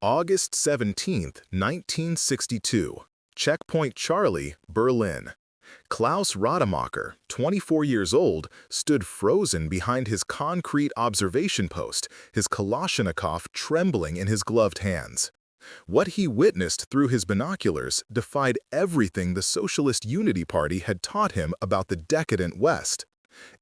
August 17, 1962. Checkpoint Charlie, Berlin. Klaus Rademacher, 24 years old, stood frozen behind his concrete observation post, his Kalashnikov trembling in his gloved hands. What he witnessed through his binoculars defied everything the Socialist Unity Party had taught him about the decadent West.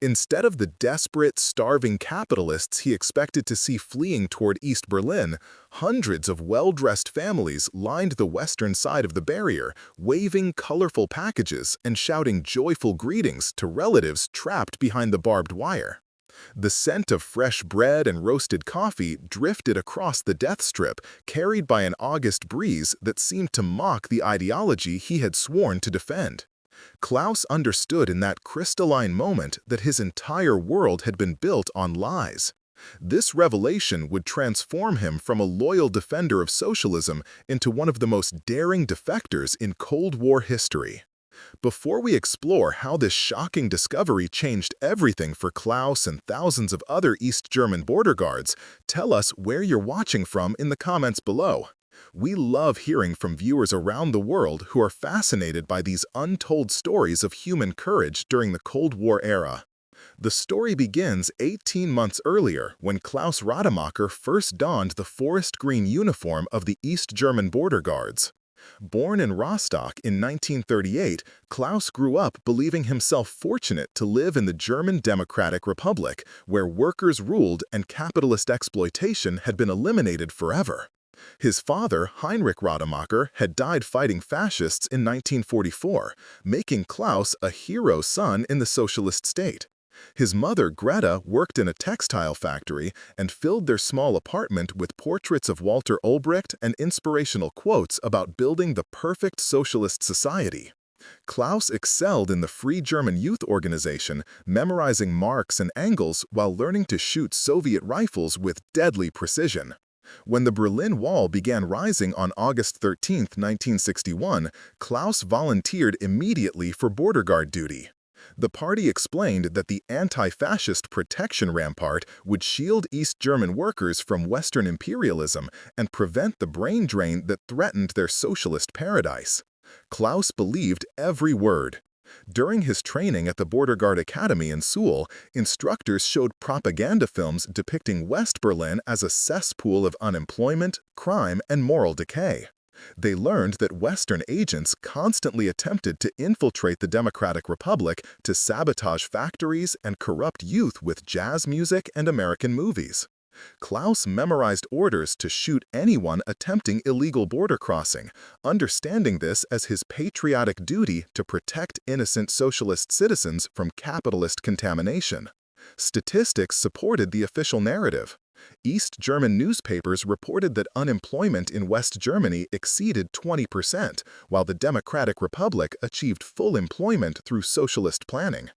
Instead of the desperate, starving capitalists he expected to see fleeing toward East Berlin, hundreds of well-dressed families lined the western side of the barrier, waving colorful packages and shouting joyful greetings to relatives trapped behind the barbed wire. The scent of fresh bread and roasted coffee drifted across the death strip, carried by an August breeze that seemed to mock the ideology he had sworn to defend. Klaus understood in that crystalline moment that his entire world had been built on lies. This revelation would transform him from a loyal defender of socialism into one of the most daring defectors in Cold War history. Before we explore how this shocking discovery changed everything for Klaus and thousands of other East German border guards, tell us where you're watching from in the comments below. We love hearing from viewers around the world who are fascinated by these untold stories of human courage during the Cold War era. The story begins 18 months earlier when Klaus Rademacher first donned the forest green uniform of the East German border guards. Born in Rostock in 1938, Klaus grew up believing himself fortunate to live in the German Democratic Republic, where workers ruled and capitalist exploitation had been eliminated forever. His father, Heinrich Rademacher, had died fighting fascists in 1944, making Klaus a hero son in the socialist state. His mother, Greta, worked in a textile factory and filled their small apartment with portraits of Walter Ulbricht and inspirational quotes about building the perfect socialist society. Klaus excelled in the Free German Youth Organization, memorizing Marx and Engels while learning to shoot Soviet rifles with deadly precision. When the Berlin Wall began rising on August 13, 1961, Klaus volunteered immediately for border guard duty. The party explained that the anti-fascist protection rampart would shield East German workers from Western imperialism and prevent the brain drain that threatened their socialist paradise. Klaus believed every word. During his training at the Border Guard Academy in Seoul, instructors showed propaganda films depicting West Berlin as a cesspool of unemployment, crime, and moral decay. They learned that Western agents constantly attempted to infiltrate the Democratic Republic to sabotage factories and corrupt youth with jazz music and American movies. Klaus memorized orders to shoot anyone attempting illegal border crossing, understanding this as his patriotic duty to protect innocent socialist citizens from capitalist contamination. Statistics supported the official narrative. East German newspapers reported that unemployment in West Germany exceeded 20%, while the Democratic Republic achieved full employment through socialist planning.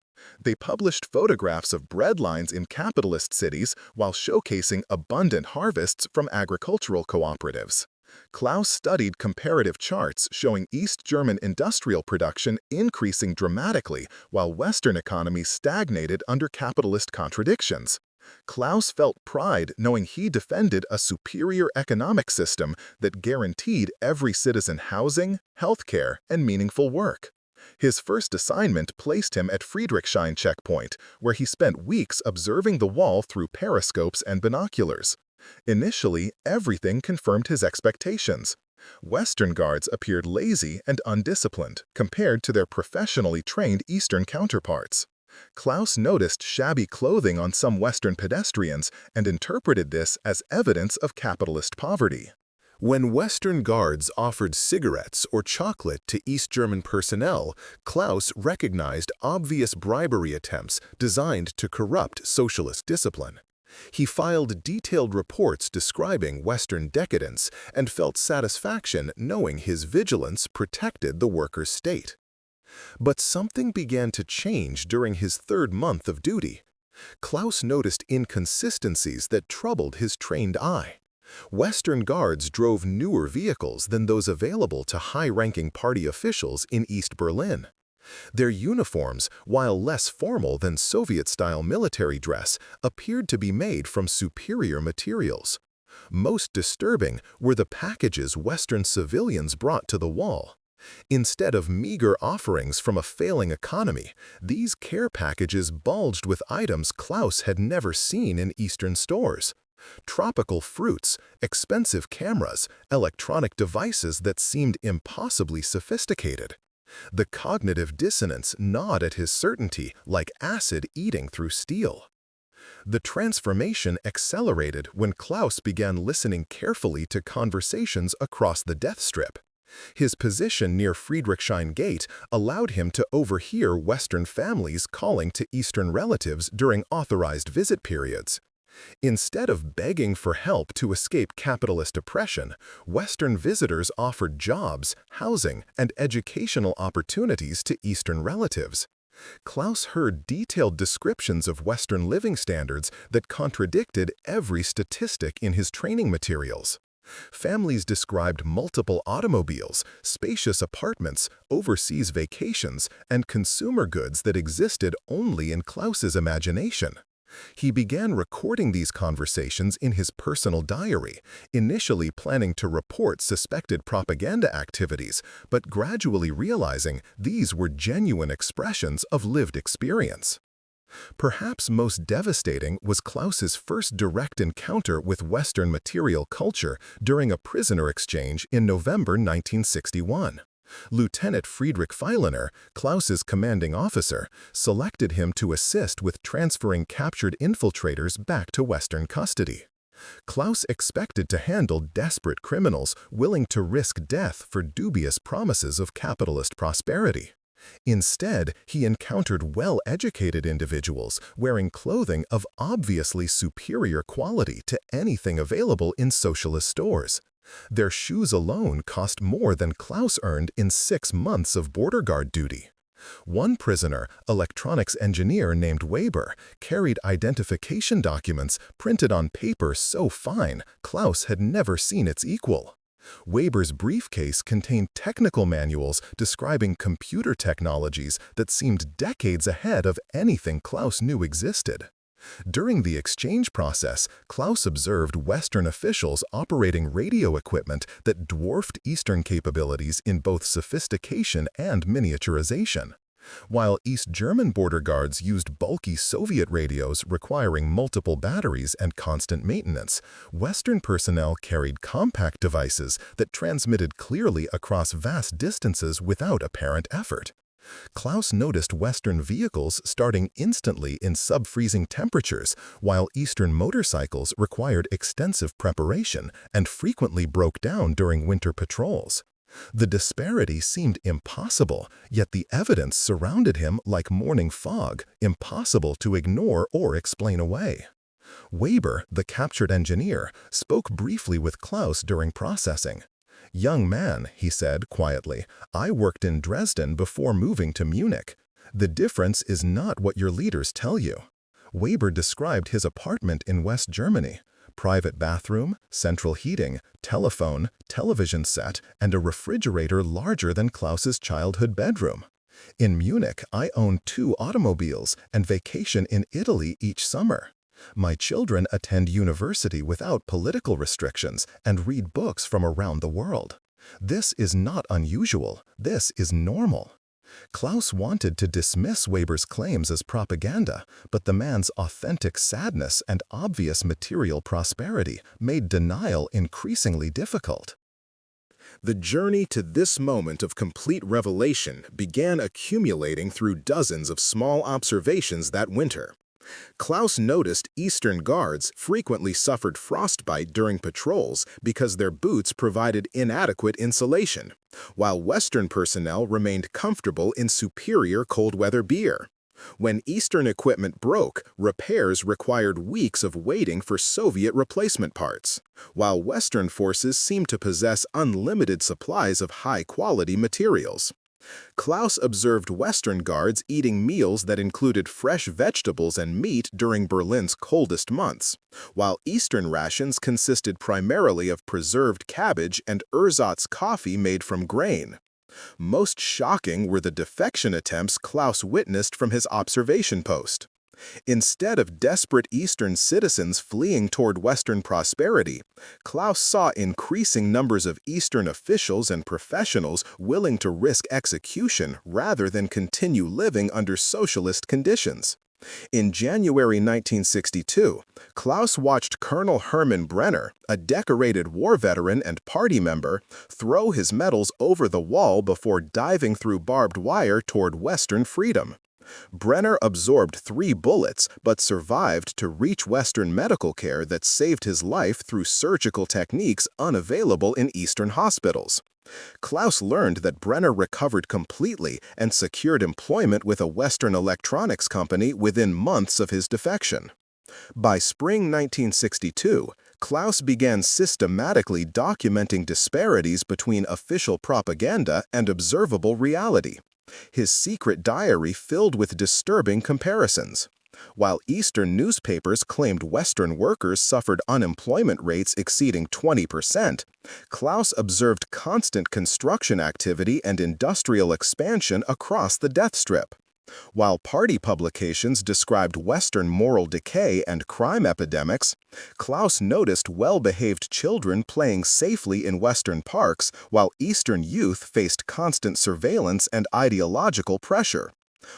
They published photographs of breadlines in capitalist cities while showcasing abundant harvests from agricultural cooperatives. Klaus studied comparative charts showing East German industrial production increasing dramatically while Western economies stagnated under capitalist contradictions. Klaus felt pride knowing he defended a superior economic system that guaranteed every citizen housing, healthcare, and meaningful work. His first assignment placed him at Friedrichshain checkpoint, where he spent weeks observing the wall through periscopes and binoculars. Initially, everything confirmed his expectations. Western guards appeared lazy and undisciplined compared to their professionally trained Eastern counterparts. Klaus noticed shabby clothing on some Western pedestrians and interpreted this as evidence of capitalist poverty. When Western guards offered cigarettes or chocolate to East German personnel, Klaus recognized obvious bribery attempts designed to corrupt socialist discipline. He filed detailed reports describing Western decadence and felt satisfaction knowing his vigilance protected the workers' state. But something began to change during his third month of duty. Klaus noticed inconsistencies that troubled his trained eye. Western guards drove newer vehicles than those available to high-ranking party officials in East Berlin. Their uniforms, while less formal than Soviet-style military dress, appeared to be made from superior materials. Most disturbing were the packages Western civilians brought to the wall. Instead of meager offerings from a failing economy, these care packages bulged with items Klaus had never seen in Eastern stores. Tropical fruits, expensive cameras, electronic devices that seemed impossibly sophisticated. The cognitive dissonance gnawed at his certainty like acid eating through steel. The transformation accelerated when Klaus began listening carefully to conversations across the death strip. His position near Friedrichshain Gate allowed him to overhear Western families calling to Eastern relatives during authorized visit periods. Instead of begging for help to escape capitalist oppression, Western visitors offered jobs, housing, and educational opportunities to Eastern relatives. Klaus heard detailed descriptions of Western living standards that contradicted every statistic in his training materials. Families described multiple automobiles, spacious apartments, overseas vacations, and consumer goods that existed only in Klaus's imagination. He began recording these conversations in his personal diary, initially planning to report suspected propaganda activities, but gradually realizing these were genuine expressions of lived experience. Perhaps most devastating was Klaus's first direct encounter with Western material culture during a prisoner exchange in November 1961. Lieutenant Friedrich Feilener, Klaus's commanding officer, selected him to assist with transferring captured infiltrators back to Western custody. Klaus expected to handle desperate criminals willing to risk death for dubious promises of capitalist prosperity. Instead, he encountered well-educated individuals wearing clothing of obviously superior quality to anything available in socialist stores. Their shoes alone cost more than Klaus earned in 6 months of border guard duty. One prisoner, electronics engineer named Weber, carried identification documents printed on paper so fine Klaus had never seen its equal. Weber's briefcase contained technical manuals describing computer technologies that seemed decades ahead of anything Klaus knew existed. During the exchange process, Klaus observed Western officials operating radio equipment that dwarfed Eastern capabilities in both sophistication and miniaturization. While East German border guards used bulky Soviet radios requiring multiple batteries and constant maintenance, Western personnel carried compact devices that transmitted clearly across vast distances without apparent effort. Klaus noticed Western vehicles starting instantly in sub-freezing temperatures, while Eastern motorcycles required extensive preparation and frequently broke down during winter patrols. The disparity seemed impossible, yet the evidence surrounded him like morning fog, impossible to ignore or explain away. Weber, the captured engineer, spoke briefly with Klaus during processing. "Young man," he said quietly, "I worked in Dresden before moving to Munich. The difference is not what your leaders tell you." Weber described his apartment in West Germany. Private bathroom, central heating, telephone, television set, and a refrigerator larger than Klaus's childhood bedroom. "In Munich, I own 2 automobiles and vacation in Italy each summer. My children attend university without political restrictions and read books from around the world. This is not unusual. This is normal." Klaus wanted to dismiss Weber's claims as propaganda, but the man's authentic sadness and obvious material prosperity made denial increasingly difficult. The journey to this moment of complete revelation began accumulating through dozens of small observations that winter. Klaus noticed Eastern guards frequently suffered frostbite during patrols because their boots provided inadequate insulation, while Western personnel remained comfortable in superior cold-weather beer. When Eastern equipment broke, repairs required weeks of waiting for Soviet replacement parts, while Western forces seemed to possess unlimited supplies of high-quality materials. Klaus observed Western guards eating meals that included fresh vegetables and meat during Berlin's coldest months, while Eastern rations consisted primarily of preserved cabbage and ersatz coffee made from grain. Most shocking were the defection attempts Klaus witnessed from his observation post. Instead of desperate Eastern citizens fleeing toward Western prosperity, Klaus saw increasing numbers of Eastern officials and professionals willing to risk execution rather than continue living under socialist conditions. In January 1962, Klaus watched Colonel Hermann Brenner, a decorated war veteran and party member, throw his medals over the wall before diving through barbed wire toward Western freedom. Brenner absorbed 3 bullets but survived to reach Western medical care that saved his life through surgical techniques unavailable in Eastern hospitals. Klaus learned that Brenner recovered completely and secured employment with a Western electronics company within months of his defection. By spring 1962, Klaus began systematically documenting disparities between official propaganda and observable reality. His secret diary filled with disturbing comparisons. While Eastern newspapers claimed Western workers suffered unemployment rates exceeding 20%, Klaus observed constant construction activity and industrial expansion across the death strip. While party publications described Western moral decay and crime epidemics, Klaus noticed well-behaved children playing safely in Western parks while Eastern youth faced constant surveillance and ideological pressure.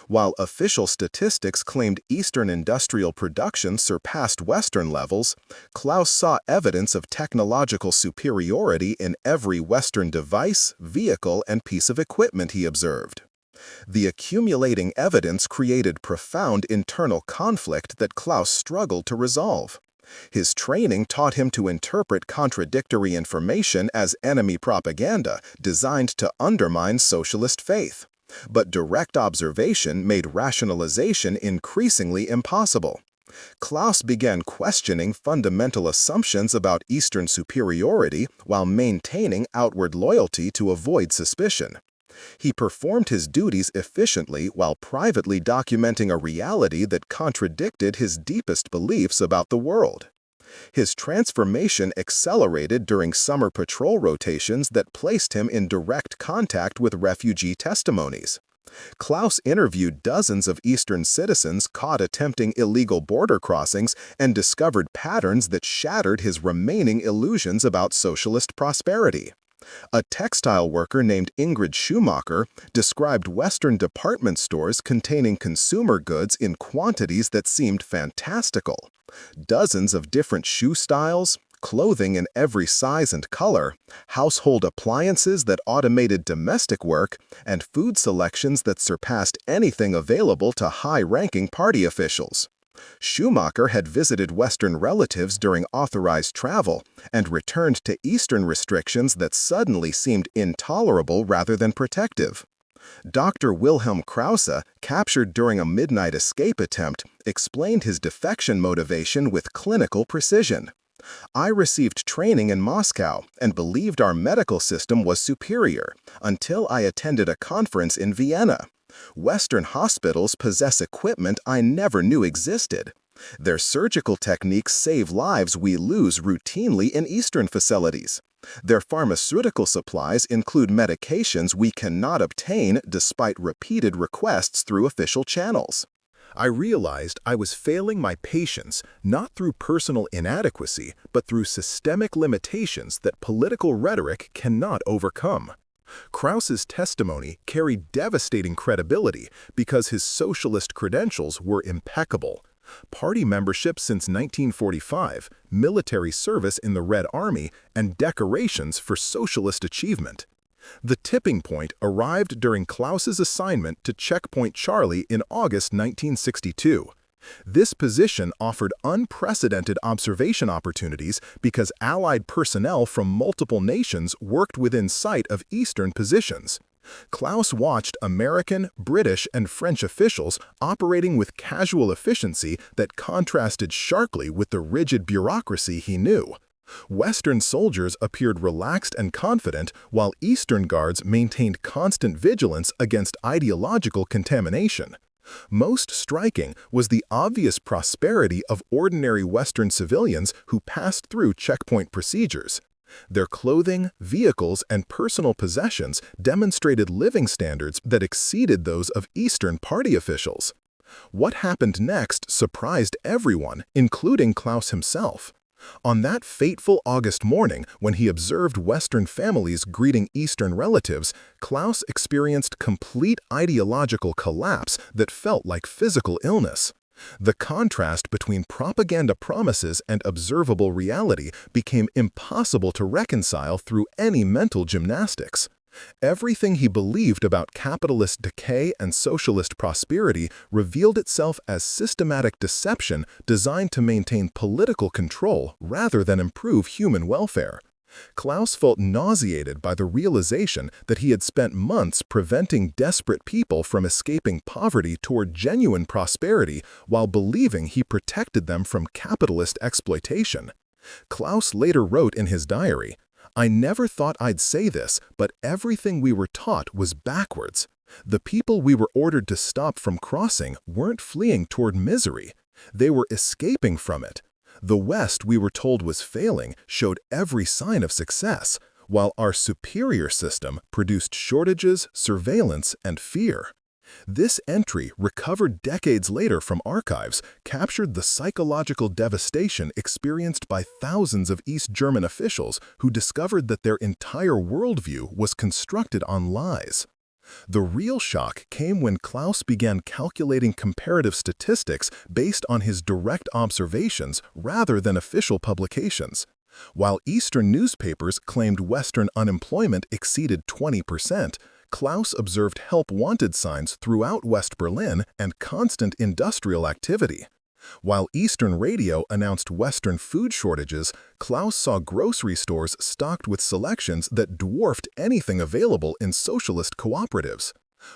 While official statistics claimed Eastern industrial production surpassed Western levels, Klaus saw evidence of technological superiority in every Western device, vehicle, and piece of equipment he observed. The accumulating evidence created profound internal conflict that Klaus struggled to resolve. His training taught him to interpret contradictory information as enemy propaganda designed to undermine socialist faith. But direct observation made rationalization increasingly impossible. Klaus began questioning fundamental assumptions about Eastern superiority while maintaining outward loyalty to avoid suspicion. He performed his duties efficiently while privately documenting a reality that contradicted his deepest beliefs about the world. His transformation accelerated during summer patrol rotations that placed him in direct contact with refugee testimonies. Klaus interviewed dozens of Eastern citizens caught attempting illegal border crossings and discovered patterns that shattered his remaining illusions about socialist prosperity. A textile worker named Ingrid Schumacher described Western department stores containing consumer goods in quantities that seemed fantastical. Dozens of different shoe styles, clothing in every size and color, household appliances that automated domestic work, and food selections that surpassed anything available to high-ranking party officials. Schumacher had visited Western relatives during authorized travel and returned to Eastern restrictions that suddenly seemed intolerable rather than protective. Dr. Wilhelm Krause, captured during a midnight escape attempt, explained his defection motivation with clinical precision. "I received training in Moscow and believed our medical system was superior until I attended a conference in Vienna. Western hospitals possess equipment I never knew existed. Their surgical techniques save lives we lose routinely in Eastern facilities. Their pharmaceutical supplies include medications we cannot obtain despite repeated requests through official channels." I realized I was failing my patients not through personal inadequacy, but through systemic limitations that political rhetoric cannot overcome. Krause's testimony carried devastating credibility because his socialist credentials were impeccable. Party membership since 1945, military service in the Red Army, and decorations for socialist achievement. The tipping point arrived during Klaus's assignment to Checkpoint Charlie in August 1962. This position offered unprecedented observation opportunities because Allied personnel from multiple nations worked within sight of Eastern positions. Klaus watched American, British, and French officials operating with casual efficiency that contrasted sharply with the rigid bureaucracy he knew. Western soldiers appeared relaxed and confident, while Eastern guards maintained constant vigilance against ideological contamination. Most striking was the obvious prosperity of ordinary Western civilians who passed through checkpoint procedures. Their clothing, vehicles, and personal possessions demonstrated living standards that exceeded those of Eastern party officials. What happened next surprised everyone, including Klaus himself. On that fateful August morning, when he observed Western families greeting Eastern relatives, Klaus experienced complete ideological collapse that felt like physical illness. The contrast between propaganda promises and observable reality became impossible to reconcile through any mental gymnastics. Everything he believed about capitalist decay and socialist prosperity revealed itself as systematic deception designed to maintain political control rather than improve human welfare. Klaus felt nauseated by the realization that he had spent months preventing desperate people from escaping poverty toward genuine prosperity while believing he protected them from capitalist exploitation. Klaus later wrote in his diary, "I never thought I'd say this, but everything we were taught was backwards. The people we were ordered to stop from crossing weren't fleeing toward misery. They were escaping from it. The West we were told was failing showed every sign of success, while our superior system produced shortages, surveillance, and fear." This entry, recovered decades later from archives, captured the psychological devastation experienced by thousands of East German officials who discovered that their entire worldview was constructed on lies. The real shock came when Klaus began calculating comparative statistics based on his direct observations rather than official publications. While Eastern newspapers claimed Western unemployment exceeded 20%, Klaus observed help-wanted signs throughout West Berlin and constant industrial activity. While Eastern radio announced Western food shortages, Klaus saw grocery stores stocked with selections that dwarfed anything available in socialist cooperatives.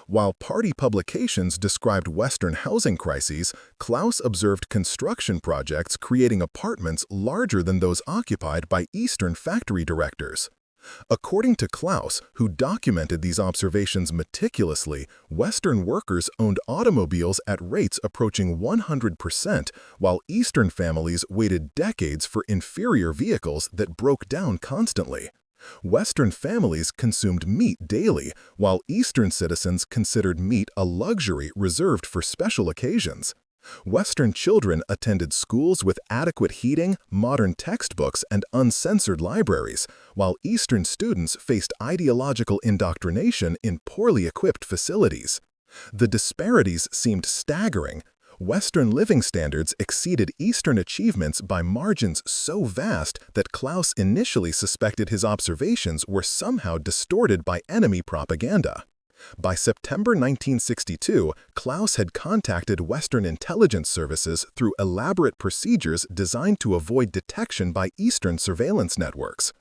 While party publications described Western housing crises, Klaus observed construction projects creating apartments larger than those occupied by Eastern factory directors. According to Klaus, who documented these observations meticulously, Western workers owned automobiles at rates approaching 100%, while Eastern families waited decades for inferior vehicles that broke down constantly. Western families consumed meat daily, while Eastern citizens considered meat a luxury reserved for special occasions. Western children attended schools with adequate heating, modern textbooks, and uncensored libraries, while Eastern students faced ideological indoctrination in poorly equipped facilities. The disparities seemed staggering. Western living standards exceeded Eastern achievements by margins so vast that Klaus initially suspected his observations were somehow distorted by enemy propaganda. By September 1962, Klaus had contacted Western intelligence services through elaborate procedures designed to avoid detection by Eastern surveillance networks.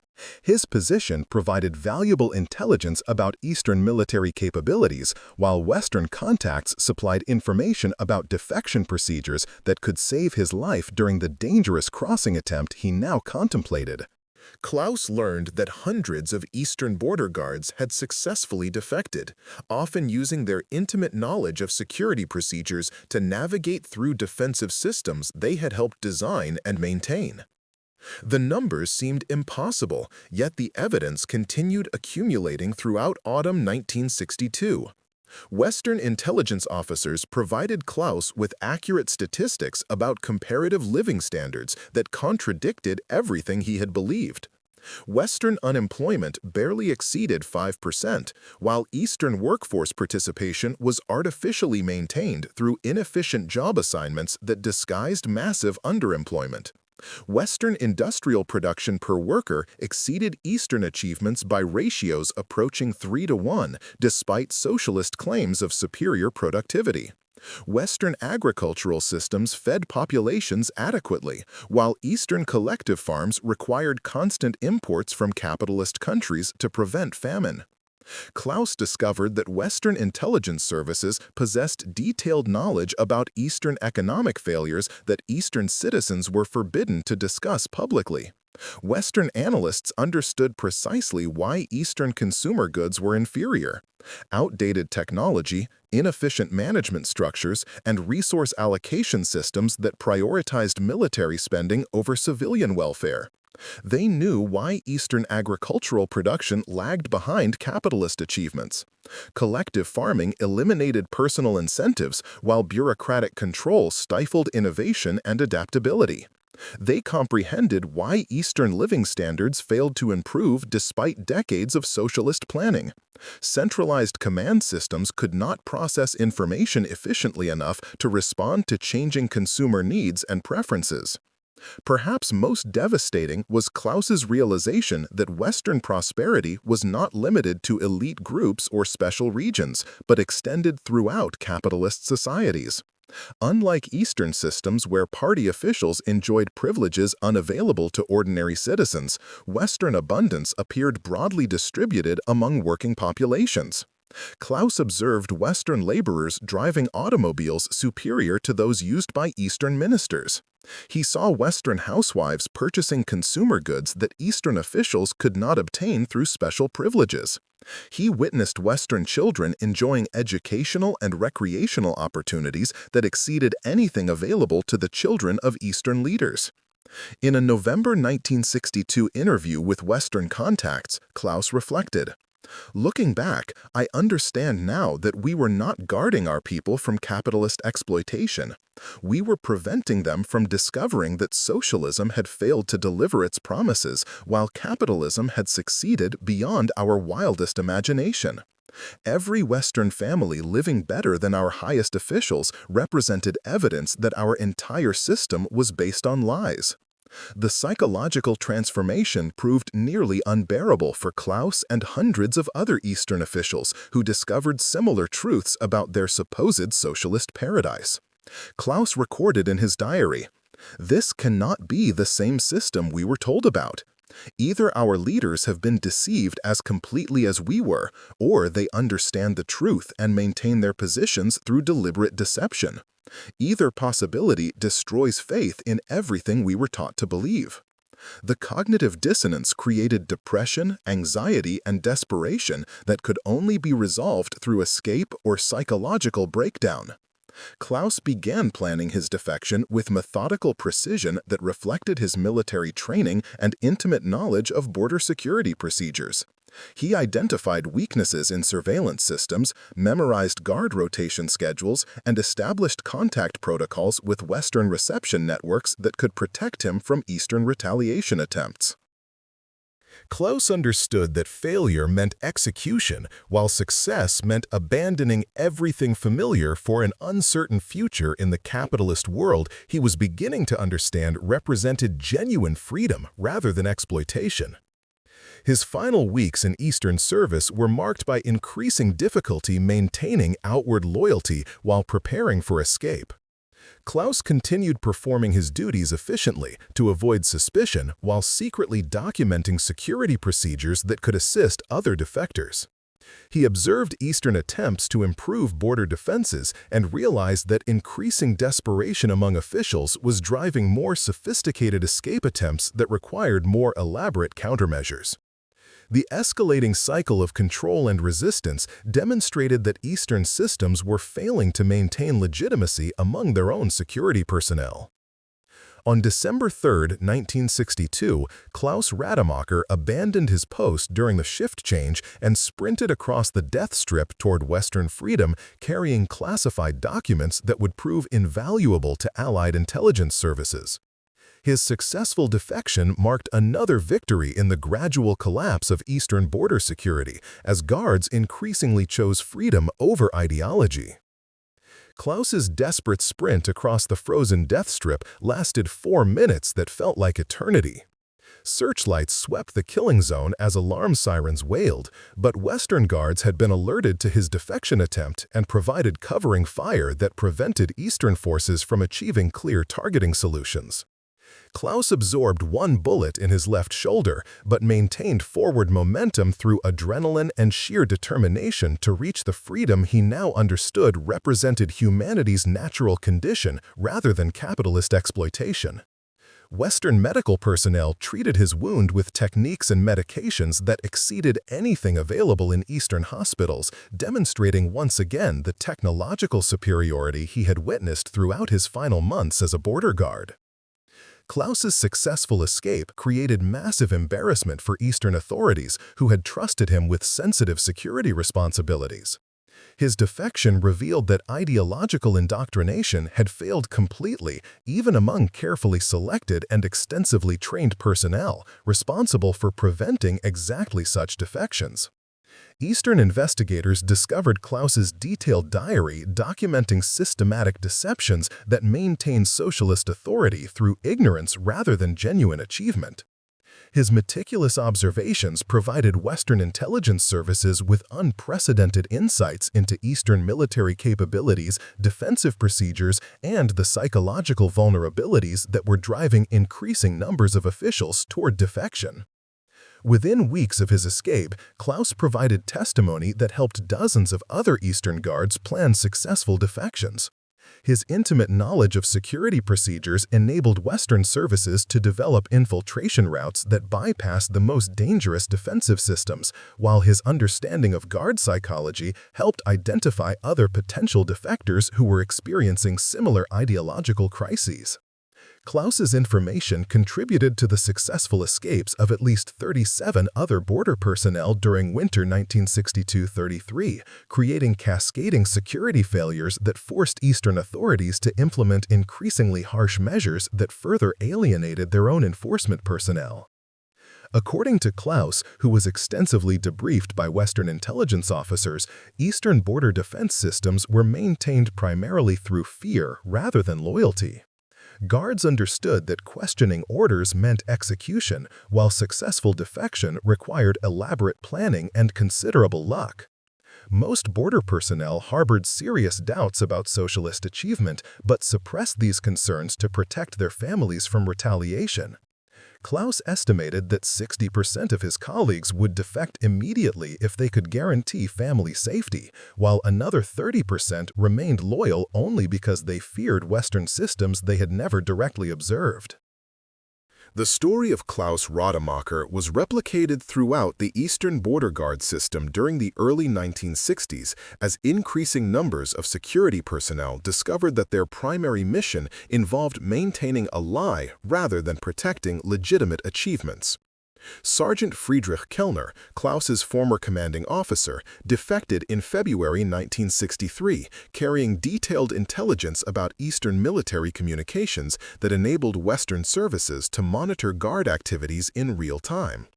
His position provided valuable intelligence about Eastern military capabilities, while Western contacts supplied information about defection procedures that could save his life during the dangerous crossing attempt he now contemplated. Klaus learned that hundreds of Eastern border guards had successfully defected, often using their intimate knowledge of security procedures to navigate through defensive systems they had helped design and maintain. The numbers seemed impossible, yet the evidence continued accumulating throughout autumn 1962. Western intelligence officers provided Klaus with accurate statistics about comparative living standards that contradicted everything he had believed. Western unemployment barely exceeded 5%, while Eastern workforce participation was artificially maintained through inefficient job assignments that disguised massive underemployment. Western industrial production per worker exceeded Eastern achievements by ratios approaching 3-to-1, despite socialist claims of superior productivity. Western agricultural systems fed populations adequately, while Eastern collective farms required constant imports from capitalist countries to prevent famine. Klaus discovered that Western intelligence services possessed detailed knowledge about Eastern economic failures that Eastern citizens were forbidden to discuss publicly. Western analysts understood precisely why Eastern consumer goods were inferior. Outdated technology, inefficient management structures, and resource allocation systems that prioritized military spending over civilian welfare. They knew why Eastern agricultural production lagged behind capitalist achievements. Collective farming eliminated personal incentives, while bureaucratic control stifled innovation and adaptability. They comprehended why Eastern living standards failed to improve despite decades of socialist planning. Centralized command systems could not process information efficiently enough to respond to changing consumer needs and preferences. Perhaps most devastating was Klaus's realization that Western prosperity was not limited to elite groups or special regions, but extended throughout capitalist societies. Unlike Eastern systems where party officials enjoyed privileges unavailable to ordinary citizens, Western abundance appeared broadly distributed among working populations. Klaus observed Western laborers driving automobiles superior to those used by Eastern ministers. He saw Western housewives purchasing consumer goods that Eastern officials could not obtain through special privileges. He witnessed Western children enjoying educational and recreational opportunities that exceeded anything available to the children of Eastern leaders. In a November 1962 interview with Western contacts, Klaus reflected, "Looking back, I understand now that we were not guarding our people from capitalist exploitation. We were preventing them from discovering that socialism had failed to deliver its promises, while capitalism had succeeded beyond our wildest imagination." Every Western family living better than our highest officials represented evidence that our entire system was based on lies. The psychological transformation proved nearly unbearable for Klaus and hundreds of other Eastern officials who discovered similar truths about their supposed socialist paradise. Klaus recorded in his diary, "This cannot be the same system we were told about. Either our leaders have been deceived as completely as we were, or they understand the truth and maintain their positions through deliberate deception. Either possibility destroys faith in everything we were taught to believe." The cognitive dissonance created depression, anxiety, and desperation that could only be resolved through escape or psychological breakdown. Klaus began planning his defection with methodical precision that reflected his military training and intimate knowledge of border security procedures. He identified weaknesses in surveillance systems, memorized guard rotation schedules, and established contact protocols with Western reception networks that could protect him from Eastern retaliation attempts. Klaus understood that failure meant execution, while success meant abandoning everything familiar for an uncertain future in the capitalist world he was beginning to understand represented genuine freedom rather than exploitation. His final weeks in Eastern service were marked by increasing difficulty maintaining outward loyalty while preparing for escape. Klaus continued performing his duties efficiently to avoid suspicion while secretly documenting security procedures that could assist other defectors. He observed Eastern attempts to improve border defenses and realized that increasing desperation among officials was driving more sophisticated escape attempts that required more elaborate countermeasures. The escalating cycle of control and resistance demonstrated that Eastern systems were failing to maintain legitimacy among their own security personnel. On December 3, 1962, Klaus Rademacher abandoned his post during the shift change and sprinted across the death strip toward Western freedom, carrying classified documents that would prove invaluable to Allied intelligence services. His successful defection marked another victory in the gradual collapse of Eastern border security, as guards increasingly chose freedom over ideology. Klaus's desperate sprint across the frozen death strip lasted 4 minutes that felt like eternity. Searchlights swept the killing zone as alarm sirens wailed, but Western guards had been alerted to his defection attempt and provided covering fire that prevented Eastern forces from achieving clear targeting solutions. Klaus absorbed 1 bullet in his left shoulder, but maintained forward momentum through adrenaline and sheer determination to reach the freedom he now understood represented humanity's natural condition rather than capitalist exploitation. Western medical personnel treated his wound with techniques and medications that exceeded anything available in Eastern hospitals, demonstrating once again the technological superiority he had witnessed throughout his final months as a border guard. Klaus's successful escape created massive embarrassment for Eastern authorities who had trusted him with sensitive security responsibilities. His defection revealed that ideological indoctrination had failed completely, even among carefully selected and extensively trained personnel responsible for preventing exactly such defections. Eastern investigators discovered Klaus's detailed diary documenting systematic deceptions that maintained socialist authority through ignorance rather than genuine achievement. His meticulous observations provided Western intelligence services with unprecedented insights into Eastern military capabilities, defensive procedures, and the psychological vulnerabilities that were driving increasing numbers of officials toward defection. Within weeks of his escape, Klaus provided testimony that helped dozens of other Eastern guards plan successful defections. His intimate knowledge of security procedures enabled Western services to develop infiltration routes that bypassed the most dangerous defensive systems, while his understanding of guard psychology helped identify other potential defectors who were experiencing similar ideological crises. Klaus's information contributed to the successful escapes of at least 37 other border personnel during winter 1962-33, creating cascading security failures that forced Eastern authorities to implement increasingly harsh measures that further alienated their own enforcement personnel. According to Klaus, who was extensively debriefed by Western intelligence officers, Eastern border defense systems were maintained primarily through fear rather than loyalty. Guards understood that questioning orders meant execution, while successful defection required elaborate planning and considerable luck. Most border personnel harbored serious doubts about socialist achievement, but suppressed these concerns to protect their families from retaliation. Klaus estimated that 60% of his colleagues would defect immediately if they could guarantee family safety, while another 30% remained loyal only because they feared Western systems they had never directly observed. The story of Klaus Rademacher was replicated throughout the Eastern Border Guard system during the early 1960s as increasing numbers of security personnel discovered that their primary mission involved maintaining a lie rather than protecting legitimate achievements. Sergeant Friedrich Kellner, Klaus's former commanding officer, defected in February 1963, carrying detailed intelligence about Eastern military communications that enabled Western services to monitor guard activities in real time.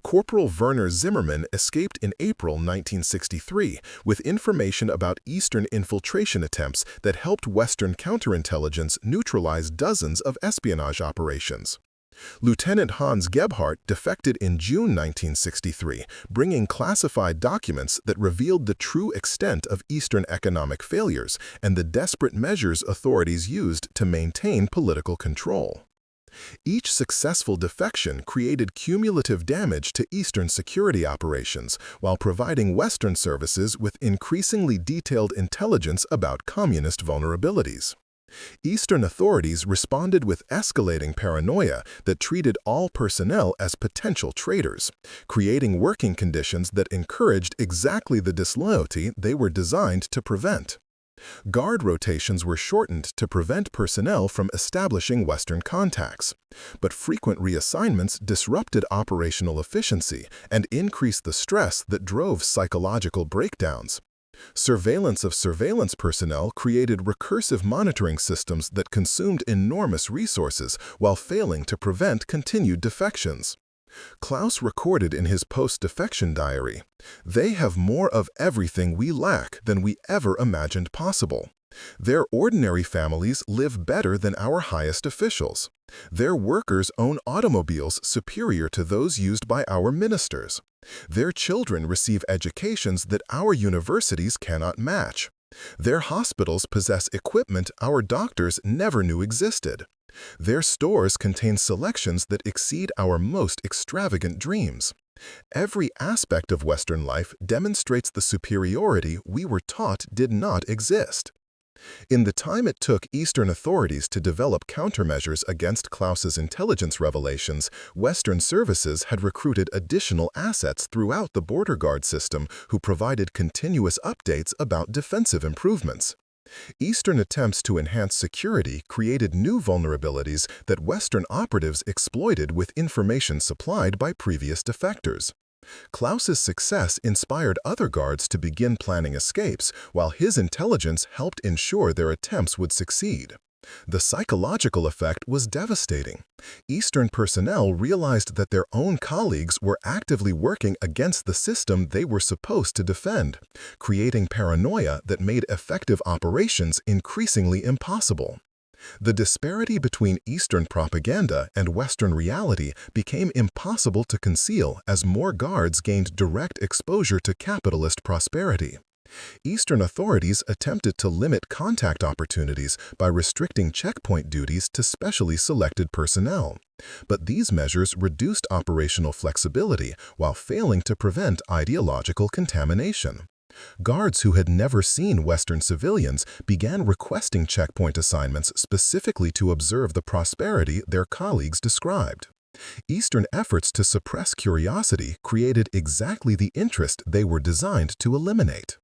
Corporal Werner Zimmermann escaped in April 1963 with information about Eastern infiltration attempts that helped Western counterintelligence neutralize dozens of espionage operations. Lieutenant Hans Gebhardt defected in June 1963, bringing classified documents that revealed the true extent of Eastern economic failures and the desperate measures authorities used to maintain political control. Each successful defection created cumulative damage to Eastern security operations while providing Western services with increasingly detailed intelligence about communist vulnerabilities. Eastern authorities responded with escalating paranoia that treated all personnel as potential traitors, creating working conditions that encouraged exactly the disloyalty they were designed to prevent. Guard rotations were shortened to prevent personnel from establishing Western contacts, but frequent reassignments disrupted operational efficiency and increased the stress that drove psychological breakdowns. Surveillance of surveillance personnel created recursive monitoring systems that consumed enormous resources while failing to prevent continued defections. Klaus recorded in his post-defection diary, "They have more of everything we lack than we ever imagined possible. Their ordinary families live better than our highest officials. Their workers own automobiles superior to those used by our ministers. Their children receive educations that our universities cannot match. Their hospitals possess equipment our doctors never knew existed. Their stores contain selections that exceed our most extravagant dreams. Every aspect of Western life demonstrates the superiority we were taught did not exist." In the time it took Eastern authorities to develop countermeasures against Klaus's intelligence revelations, Western services had recruited additional assets throughout the border guard system who provided continuous updates about defensive improvements. Eastern attempts to enhance security created new vulnerabilities that Western operatives exploited with information supplied by previous defectors. Klaus's success inspired other guards to begin planning escapes, while his intelligence helped ensure their attempts would succeed. The psychological effect was devastating. Eastern personnel realized that their own colleagues were actively working against the system they were supposed to defend, creating paranoia that made effective operations increasingly impossible. The disparity between Eastern propaganda and Western reality became impossible to conceal as more guards gained direct exposure to capitalist prosperity. Eastern authorities attempted to limit contact opportunities by restricting checkpoint duties to specially selected personnel. But these measures reduced operational flexibility while failing to prevent ideological contamination. Guards who had never seen Western civilians began requesting checkpoint assignments specifically to observe the prosperity their colleagues described. Eastern efforts to suppress curiosity created exactly the interest they were designed to eliminate.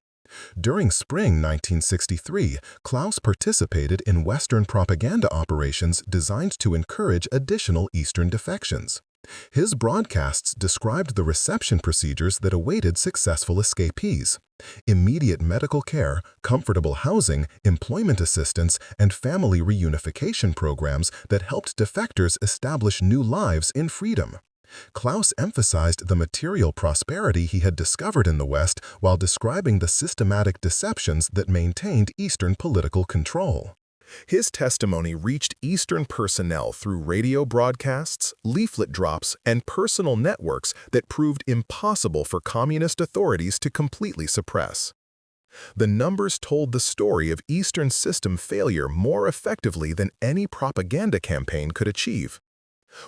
During spring 1963, Klaus participated in Western propaganda operations designed to encourage additional Eastern defections. His broadcasts described the reception procedures that awaited successful escapees: immediate medical care, comfortable housing, employment assistance, and family reunification programs that helped defectors establish new lives in freedom. Klaus emphasized the material prosperity he had discovered in the West while describing the systematic deceptions that maintained Eastern political control. His testimony reached Eastern personnel through radio broadcasts, leaflet drops, and personal networks that proved impossible for communist authorities to completely suppress. The numbers told the story of Eastern system failure more effectively than any propaganda campaign could achieve.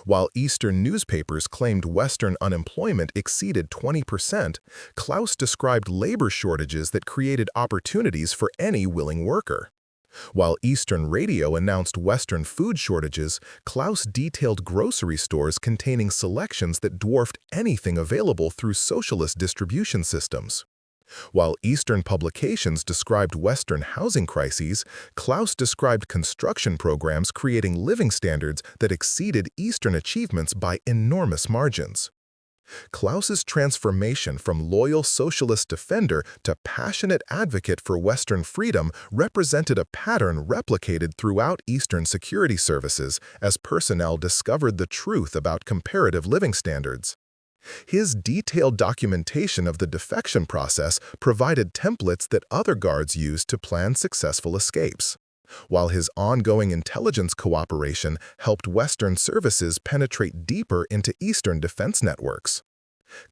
While Eastern newspapers claimed Western unemployment exceeded 20%, Klaus described labor shortages that created opportunities for any willing worker. While Eastern radio announced Western food shortages, Klaus detailed grocery stores containing selections that dwarfed anything available through socialist distribution systems. While Eastern publications described Western housing crises, Klaus described construction programs creating living standards that exceeded Eastern achievements by enormous margins. Klaus's transformation from loyal socialist defender to passionate advocate for Western freedom represented a pattern replicated throughout Eastern security services as personnel discovered the truth about comparative living standards. His detailed documentation of the defection process provided templates that other guards used to plan successful escapes, while his ongoing intelligence cooperation helped Western services penetrate deeper into Eastern defense networks.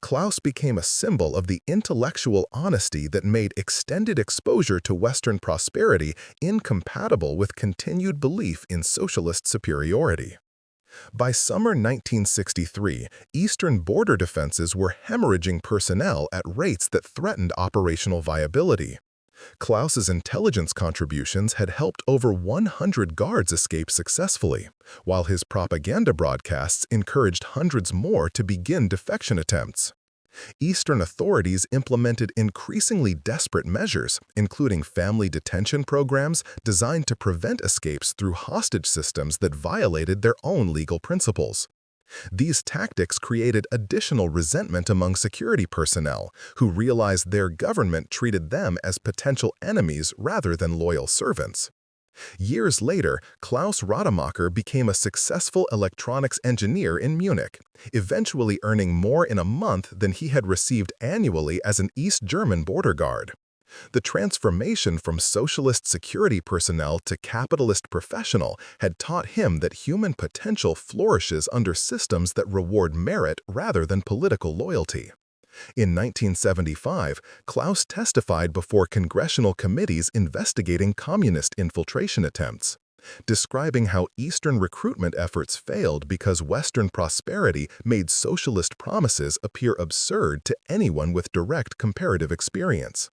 Klaus became a symbol of the intellectual honesty that made extended exposure to Western prosperity incompatible with continued belief in socialist superiority. By summer 1963, Eastern border defenses were hemorrhaging personnel at rates that threatened operational viability. Klaus's intelligence contributions had helped over 100 guards escape successfully, while his propaganda broadcasts encouraged hundreds more to begin defection attempts. Eastern authorities implemented increasingly desperate measures, including family detention programs designed to prevent escapes through hostage systems that violated their own legal principles. These tactics created additional resentment among security personnel, who realized their government treated them as potential enemies rather than loyal servants. Years later, Klaus Rademacher became a successful electronics engineer in Munich, eventually earning more in a month than he had received annually as an East German border guard. The transformation from socialist security personnel to capitalist professional had taught him that human potential flourishes under systems that reward merit rather than political loyalty. In 1975, Klaus testified before congressional committees investigating communist infiltration attempts, describing how Eastern recruitment efforts failed because Western prosperity made socialist promises appear absurd to anyone with direct comparative experience.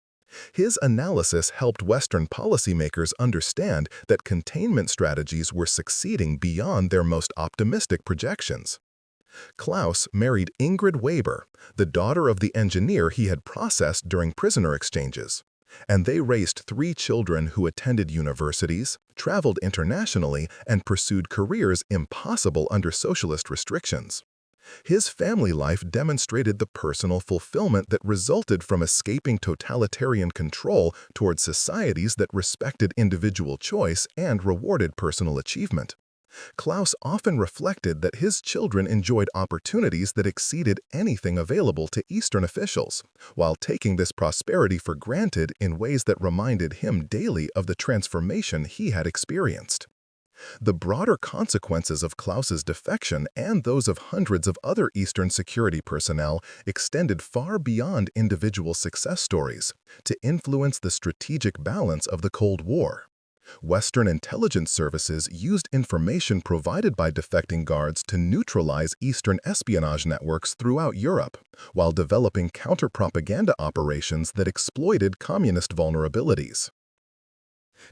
His analysis helped Western policymakers understand that containment strategies were succeeding beyond their most optimistic projections. Klaus married Ingrid Weber, the daughter of the engineer he had processed during prisoner exchanges. And they raised 3 children who attended universities, traveled internationally, and pursued careers impossible under socialist restrictions. His family life demonstrated the personal fulfillment that resulted from escaping totalitarian control toward societies that respected individual choice and rewarded personal achievement. Klaus often reflected that his children enjoyed opportunities that exceeded anything available to Eastern officials, while taking this prosperity for granted in ways that reminded him daily of the transformation he had experienced. The broader consequences of Klaus's defection and those of hundreds of other Eastern security personnel extended far beyond individual success stories to influence the strategic balance of the Cold War. Western intelligence services used information provided by defecting guards to neutralize Eastern espionage networks throughout Europe, while developing counter-propaganda operations that exploited communist vulnerabilities.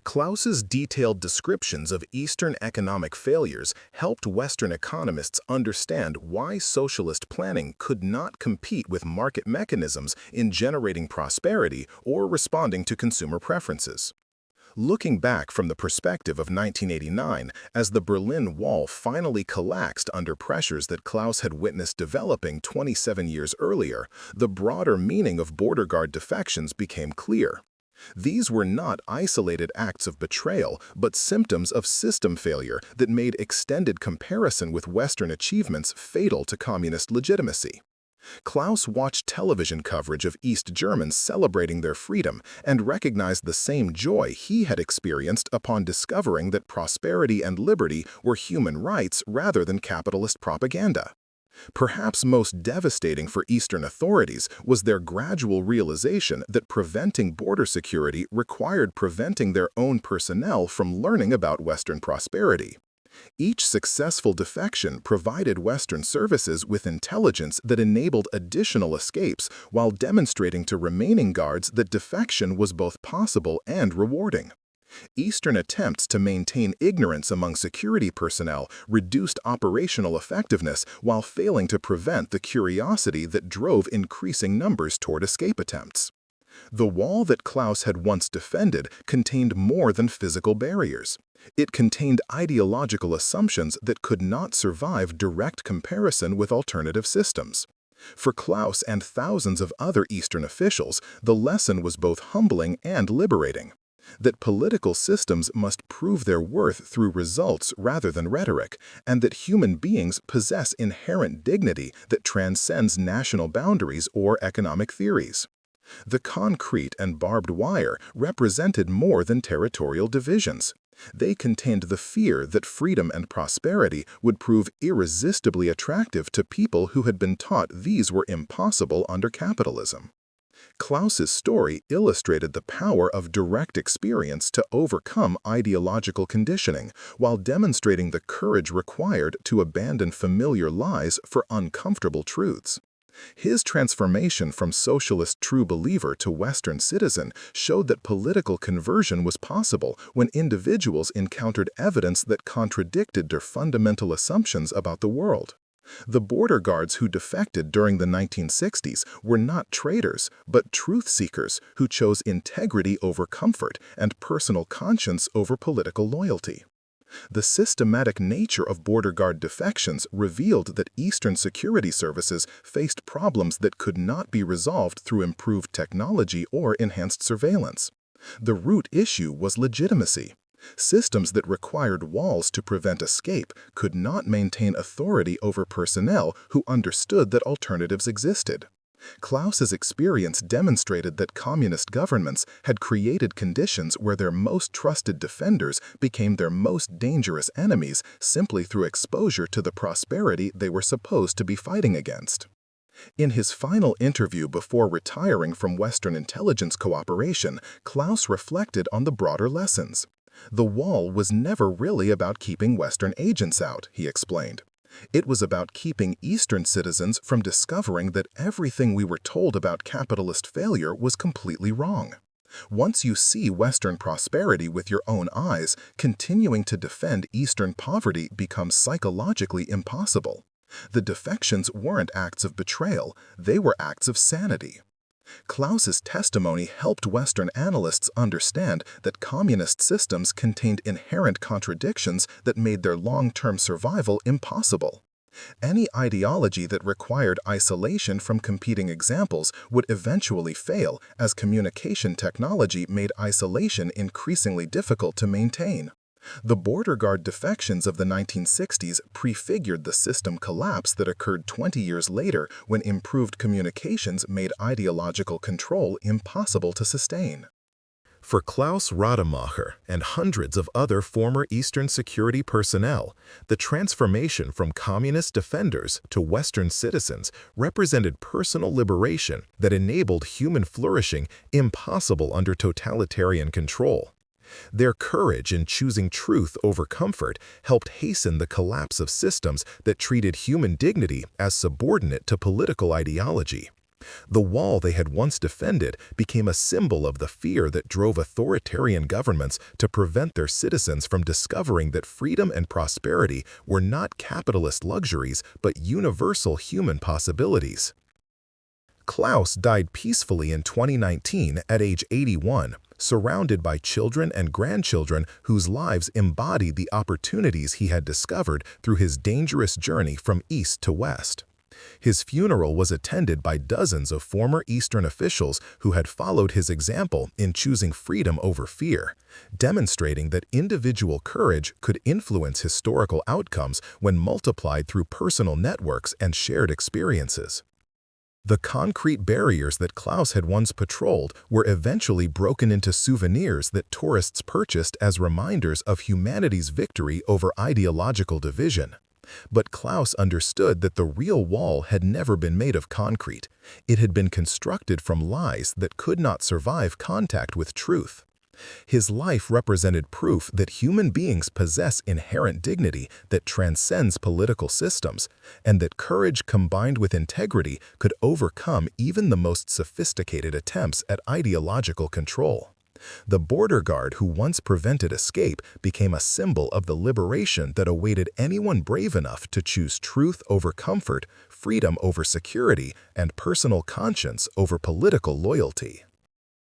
Klaus's detailed descriptions of Eastern economic failures helped Western economists understand why socialist planning could not compete with market mechanisms in generating prosperity or responding to consumer preferences. Looking back from the perspective of 1989, as the Berlin Wall finally collapsed under pressures that Klaus had witnessed developing 27 years earlier, the broader meaning of border guard defections became clear. These were not isolated acts of betrayal, but symptoms of system failure that made extended comparison with Western achievements fatal to communist legitimacy. Klaus watched television coverage of East Germans celebrating their freedom and recognized the same joy he had experienced upon discovering that prosperity and liberty were human rights rather than capitalist propaganda. Perhaps most devastating for Eastern authorities was their gradual realization that preventing border security required preventing their own personnel from learning about Western prosperity. Each successful defection provided Western services with intelligence that enabled additional escapes while demonstrating to remaining guards that defection was both possible and rewarding. Eastern attempts to maintain ignorance among security personnel reduced operational effectiveness while failing to prevent the curiosity that drove increasing numbers toward escape attempts. The wall that Klaus had once defended contained more than physical barriers. It contained ideological assumptions that could not survive direct comparison with alternative systems. For Klaus and thousands of other Eastern officials, the lesson was both humbling and liberating. That political systems must prove their worth through results rather than rhetoric, and that human beings possess inherent dignity that transcends national boundaries or economic theories. The concrete and barbed wire represented more than territorial divisions. They contained the fear that freedom and prosperity would prove irresistibly attractive to people who had been taught these were impossible under capitalism. Klaus's story illustrated the power of direct experience to overcome ideological conditioning, while demonstrating the courage required to abandon familiar lies for uncomfortable truths. His transformation from socialist true believer to Western citizen showed that political conversion was possible when individuals encountered evidence that contradicted their fundamental assumptions about the world. The border guards who defected during the 1960s were not traitors, but truth seekers who chose integrity over comfort and personal conscience over political loyalty. The systematic nature of border guard defections revealed that Eastern security services faced problems that could not be resolved through improved technology or enhanced surveillance. The root issue was legitimacy. Systems that required walls to prevent escape could not maintain authority over personnel who understood that alternatives existed. Klaus's experience demonstrated that communist governments had created conditions where their most trusted defenders became their most dangerous enemies simply through exposure to the prosperity they were supposed to be fighting against. In his final interview before retiring from Western intelligence cooperation, Klaus reflected on the broader lessons. The wall was never really about keeping Western agents out, he explained. It was about keeping Eastern citizens from discovering that everything we were told about capitalist failure was completely wrong. Once you see Western prosperity with your own eyes, continuing to defend Eastern poverty becomes psychologically impossible. The defections weren't acts of betrayal, they were acts of sanity. Klaus's testimony helped Western analysts understand that communist systems contained inherent contradictions that made their long-term survival impossible. Any ideology that required isolation from competing examples would eventually fail, as communication technology made isolation increasingly difficult to maintain. The border guard defections of the 1960s prefigured the system collapse that occurred 20 years later when improved communications made ideological control impossible to sustain. For Klaus Rademacher and hundreds of other former Eastern security personnel, the transformation from communist defenders to Western citizens represented personal liberation that enabled human flourishing impossible under totalitarian control. Their courage in choosing truth over comfort helped hasten the collapse of systems that treated human dignity as subordinate to political ideology. The wall they had once defended became a symbol of the fear that drove authoritarian governments to prevent their citizens from discovering that freedom and prosperity were not capitalist luxuries but universal human possibilities. Klaus died peacefully in 2019 at age 81, surrounded by children and grandchildren whose lives embodied the opportunities he had discovered through his dangerous journey from east to west. His funeral was attended by dozens of former Eastern officials who had followed his example in choosing freedom over fear, demonstrating that individual courage could influence historical outcomes when multiplied through personal networks and shared experiences. The concrete barriers that Klaus had once patrolled were eventually broken into souvenirs that tourists purchased as reminders of humanity's victory over ideological division. But Klaus understood that the real wall had never been made of concrete. It had been constructed from lies that could not survive contact with truth. His life represented proof that human beings possess inherent dignity that transcends political systems, and that courage combined with integrity could overcome even the most sophisticated attempts at ideological control. The border guard who once prevented escape became a symbol of the liberation that awaited anyone brave enough to choose truth over comfort, freedom over security, and personal conscience over political loyalty.